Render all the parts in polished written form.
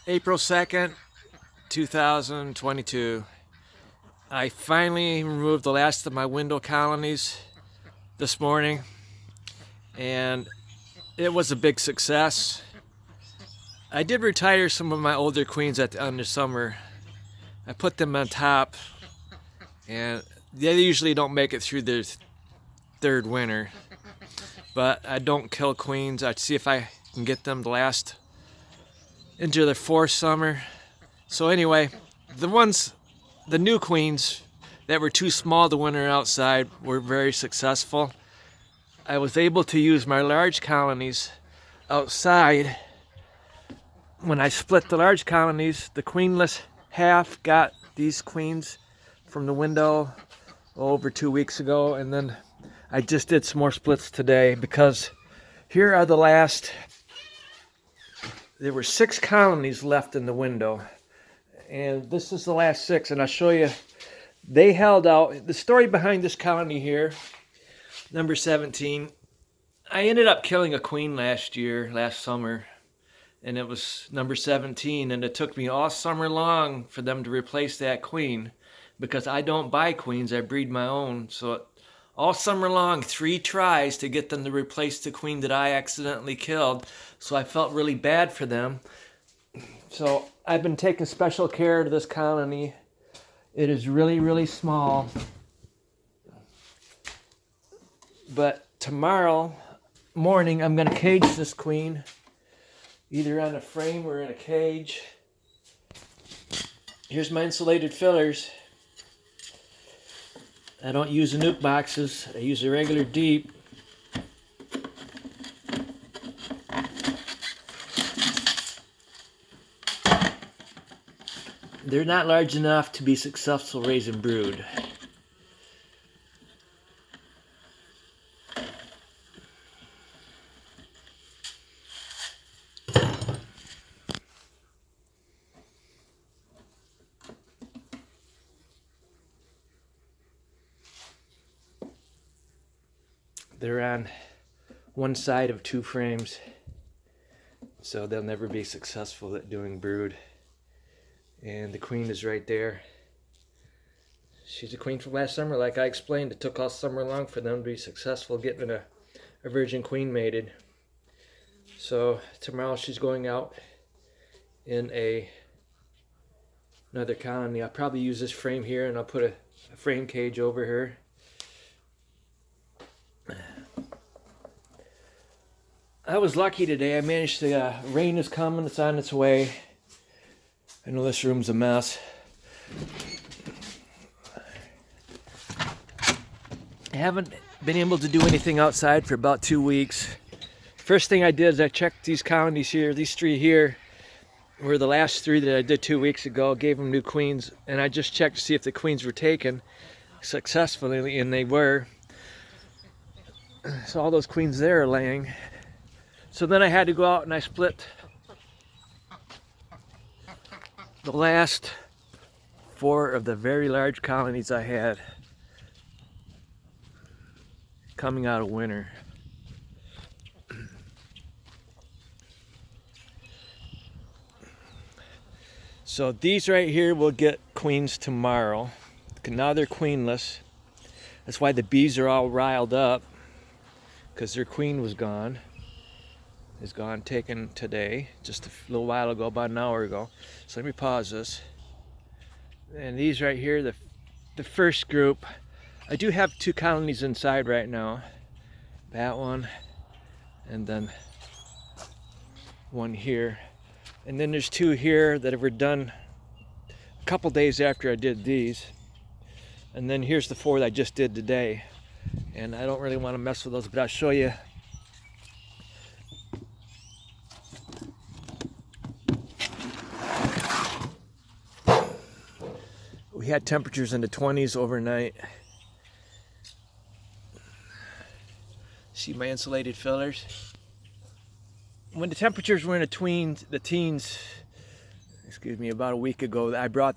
April 2nd, 2022. I finally removed the last of my window colonies this morning, and it was a big success. I did retire some of my older queens at the end of summer. I put them on top, and they usually don't make it through their third winter. But I don't kill queens. I'd see if I can get them to last into their fourth summer. So anyway, the new queens that were too small to winter outside were very successful. I was able to use my large colonies outside. When I split the large colonies, the queenless half got these queens from the window over 2 weeks ago, and then I just did some more splits today because here are the last. There were 6 colonies left in the window, and this is the last 6, and I'll show you. They held out. The story behind this colony here, number 17, I ended up killing a queen last summer, and it was number 17, and it took me all summer long for them to replace that queen because I don't buy queens, I breed my own. So all summer long, 3 tries to get them to replace the queen that I accidentally killed. So I felt really bad for them. So I've been taking special care of this colony. It is really, really small. But tomorrow morning, I'm going to cage this queen, either on a frame or in a cage. Here's my insulated fillers. I don't use the nuke boxes. I use a regular deep. They're not large enough to be successful raising brood. They're on one side of 2 frames, so they'll never be successful at doing brood. And the queen is right there. She's a queen from last summer. Like I explained, it took all summer long for them to be successful getting a virgin queen mated. So tomorrow she's going out in another colony. I'll probably use this frame here, and I'll put a frame cage over her. I was lucky today. I managed to, rain is coming, it's on its way. I know this room's a mess. I haven't been able to do anything outside for about 2 weeks. First thing I did is I checked these colonies here. These 3 here were the last 3 that I did 2 weeks ago. Gave them new queens, and I just checked to see if the queens were taken successfully, and they were. So all those queens there are laying. So then I had to go out and I split the last 4 of the very large colonies I had coming out of winter. So these right here will get queens tomorrow. Now they're queenless. That's why the bees are all riled up, because their queen was gone. Is gone, taken today, just a little while ago, about an hour ago. So let me pause this. And these right here, the first group, I do have 2 colonies inside right now. That one, and then one here. And then there's 2 here that were done a couple days after I did these. And then here's the 4 that I just did today. And I don't really want to mess with those, but I'll show you. We had temperatures in the 20s overnight. See my insulated fillers? When the temperatures were in the teens, excuse me, about a week ago, I brought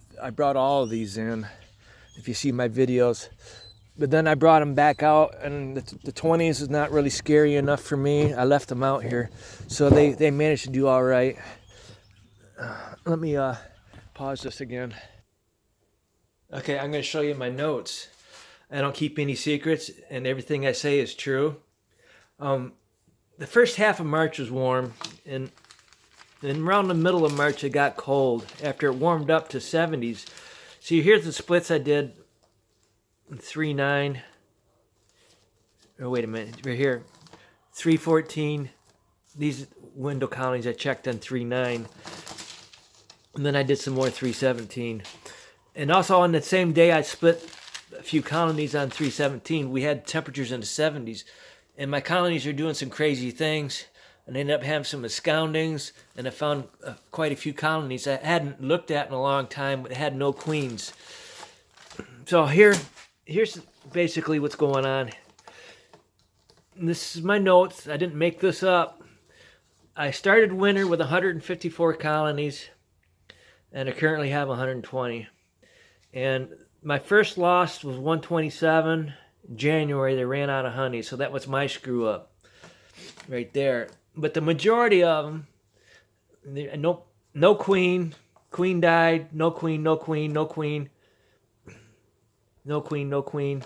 all of these in. If you see my videos, but then I brought them back out, and the 20s is not really scary enough for me. I left them out here, so they managed to do all right. Let me pause this again. Okay, I'm going to show you my notes. I don't keep any secrets, and everything I say is true. The first half of March was warm, and then around the middle of March it got cold after it warmed up to 70s. So here's the splits I did. 3-9. Oh, wait a minute. Right here. 3-14. These window colonies I checked on 3-9. And then I did some more 3-17. And also on the same day I split a few colonies on 3-17. We had temperatures in the 70s. And my colonies are doing some crazy things. And I ended up having some astoundings. And I found quite a few colonies I hadn't looked at in a long time, but had no queens. So here's basically what's going on. This is my notes. I didn't make this up. I started winter with 154 colonies, and I currently have 120. And my first loss was 127. January, they ran out of honey, so that was my screw up right there. But the majority of them, no queen. Queen died. No queen, no queen, no queen. No queen, no queen.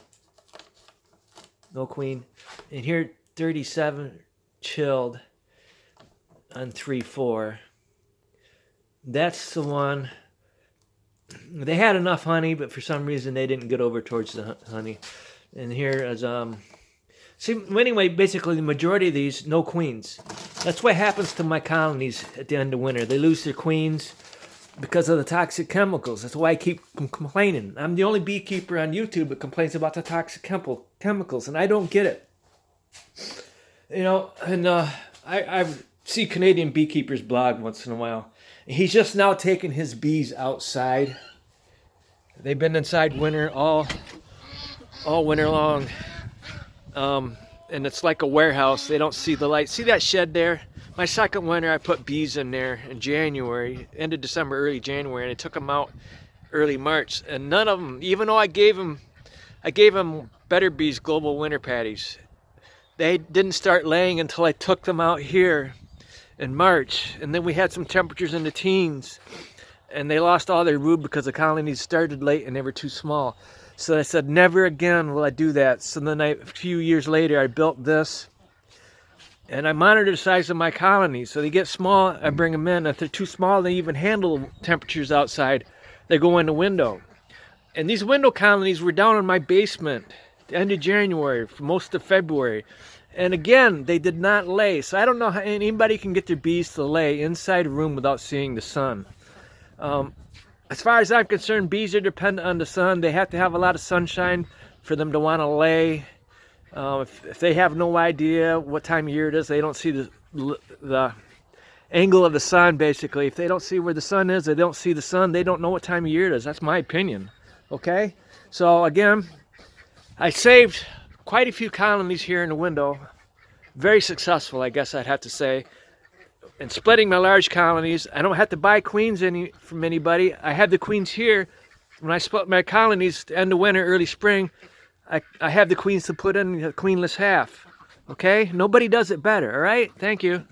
No queen. And here, 37 chilled on 3-4. That's the one. They had enough honey, but for some reason they didn't get over towards the honey. And here is, see, anyway, basically the majority of these, no queens. That's what happens to my colonies at the end of winter. They lose their queens because of the toxic chemicals. That's why I keep complaining. I'm the only beekeeper on YouTube that complains about the toxic chemicals, and I don't get it. You know, and I see Canadian Beekeepers blog once in a while. He's just now taking his bees outside. They've been inside winter all winter long. And it's like a warehouse. They don't see the light. See that shed there? My second winter, I put bees in there in January, end of December, early January, and I took them out early March. And none of them, even though I gave them Better Bees Global Winter Patties, they didn't start laying until I took them out here in March. And then we had some temperatures in the teens, and they lost all their brood because the colonies started late and they were too small. So I said, never again will I do that. So then a few years later, I built this. And I monitor the size of my colonies. So they get small, I bring them in. If they're too small, they even handle temperatures outside. They go in the window. And these window colonies were down in my basement the end of January for most of February. And again, they did not lay. So I don't know how anybody can get their bees to lay inside a room without seeing the sun. As far as I'm concerned, bees are dependent on the sun. They have to have a lot of sunshine for them to want to lay. If they have no idea what time of year it is, they don't see the angle of the sun, basically. If they don't see where the sun is, they don't see the sun, they don't know what time of year it is. That's my opinion. Okay? So again, I saved quite a few colonies here in the window. Very successful, I guess I'd have to say. And splitting my large colonies, I don't have to buy queens from anybody. I have the queens here. When I split my colonies at the end of winter, early spring, I have the queens to put in the queenless half. Okay? Nobody does it better, all right? Thank you.